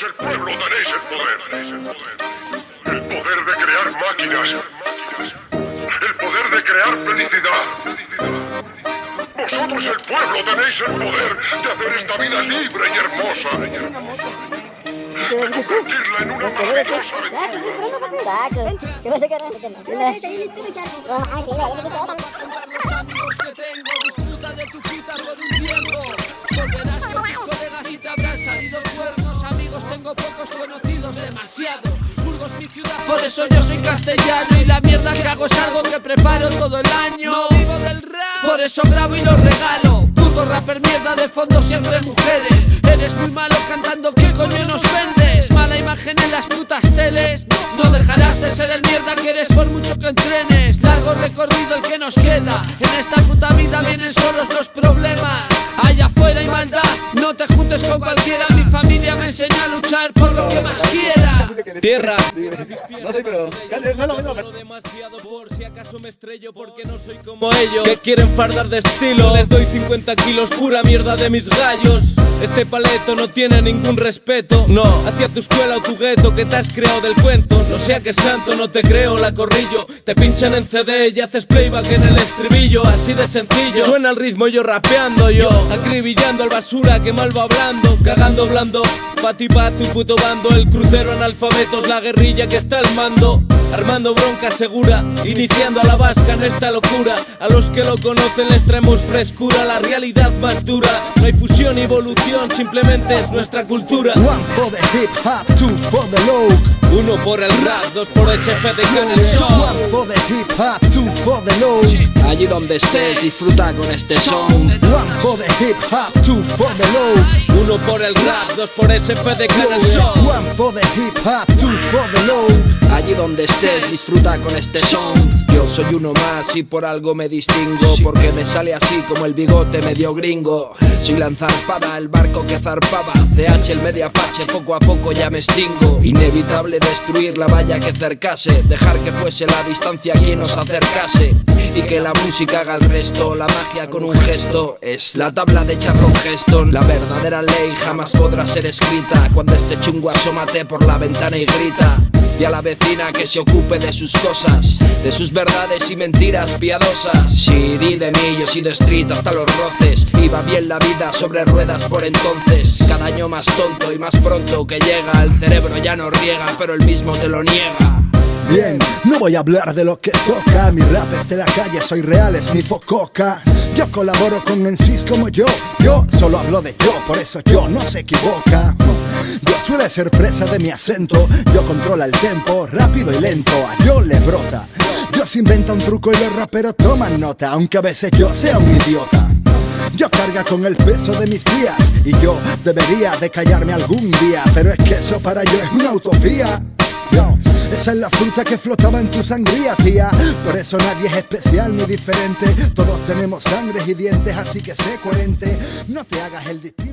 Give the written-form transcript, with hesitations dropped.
el pueblo tenéis el poder. El poder de crear máquinas. El poder de crear felicidad. Vosotros el pueblo tenéis el poder de hacer esta vida libre y hermosa. De convertirla en una maravillosa aventura. ¿Qué pasa, cara? Los amigos que tengo, disfruta de tu cita por un tiempo. Volverás con tus colegas y te habrán salido cuernos. Amigos tengo pocos, conocidos demasiado. Burgos mi ciudad, por eso yo soy castellano. Y la mierda que hago es algo que preparo todo el año. No vivo del rap, por eso grabo y lo regalo. Puto rapper mierda, de fondo siempre mujeres. Eres muy malo cantando, ¿qué coño nos vendes? Mala imagen en las putas teles. No dejarás de ser el mierda que eres por mucho que entrenes. Largo recorrido el que nos queda. En esta puta vida vienen solos los problemas. Allá afuera hay maldad, no te juntes con cualquiera. Mi familia me enseñó a luchar por lo que más quiera. Tierra. No sé, pero... demasiado por si acaso me estrello porque no soy como ellos que quieren fardar de estilo. Les doy 50 kilos, pura mierda de mis gallos. Este paleto no tiene ningún respeto, no, hacia tu escuela o tu gueto que te has creado del cuento. No sea que santo, no te creo, la corrillo. Te pinchan en CD y haces playback en el estribillo. Así de sencillo, suena el ritmo yo rapeando. Yo acribillando al basura que mal va hablando. Cagando blando, pa' ti pa' tu puto bando. El crucero analfabetos, la guerrilla que está al mando. Armando bronca segura, iniciando a la vasca en esta locura. A los que lo conocen les traemos frescura. La realidad más dura, no hay fusión ni evolución, simplemente es nuestra cultura. One for the hip hop, two for the Louk. Uno por el rap, dos por SFDK en el show. One for the hip hop, two for the Louk. Allí donde estés, disfruta con este sound. One for the hip hop, two for the Louk. Uno por el rap, dos por SFDK en el show. One for the hip hop, two for the Louk. Allí donde estés, disfruta con este sound. Yo soy uno más y por algo me distingo, porque me sale así como el bigote medio gringo. Soy la enzarpada, el barco que zarpaba. CH el medio apache, poco a poco ya me extingo. Inevitable destruir la valla que cercase, dejar que fuese la distancia quien nos acercase, y que la música haga el resto. La magia con un gesto es la tabla de Charlton Heston. La verdadera ley jamás podrá ser escrita. Cuando este chungo asómate por la ventana y grita. Y a la vecina que se ocupe de sus cosas, de sus verdades y mentiras piadosas. Sí, di de mí, yo soy de street hasta los roces. Iba bien la vida sobre ruedas por entonces. Cada año más tonto y más pronto que llega. El cerebro ya no riega, pero el mismo te lo niega. Bien, no voy a hablar de lo que toca. Mi rap es de la calle, soy real, es mi fococa. Yo colaboro con MCs como yo solo hablo de yo, por eso yo no se equivoca. Yo suele ser presa de mi acento. Yo controla el tempo, rápido y lento. A yo le brota. Yo se inventa un truco y los raperos toman nota, aunque a veces yo sea un idiota. Yo carga con el peso de mis días y yo debería de callarme algún día, pero es que eso para yo es una utopía. Yo, esa es la fruta que flotaba en tu sangría, tía. Por eso nadie es especial ni diferente. Todos tenemos sangre y dientes, así que sé coherente. No te hagas el distinto.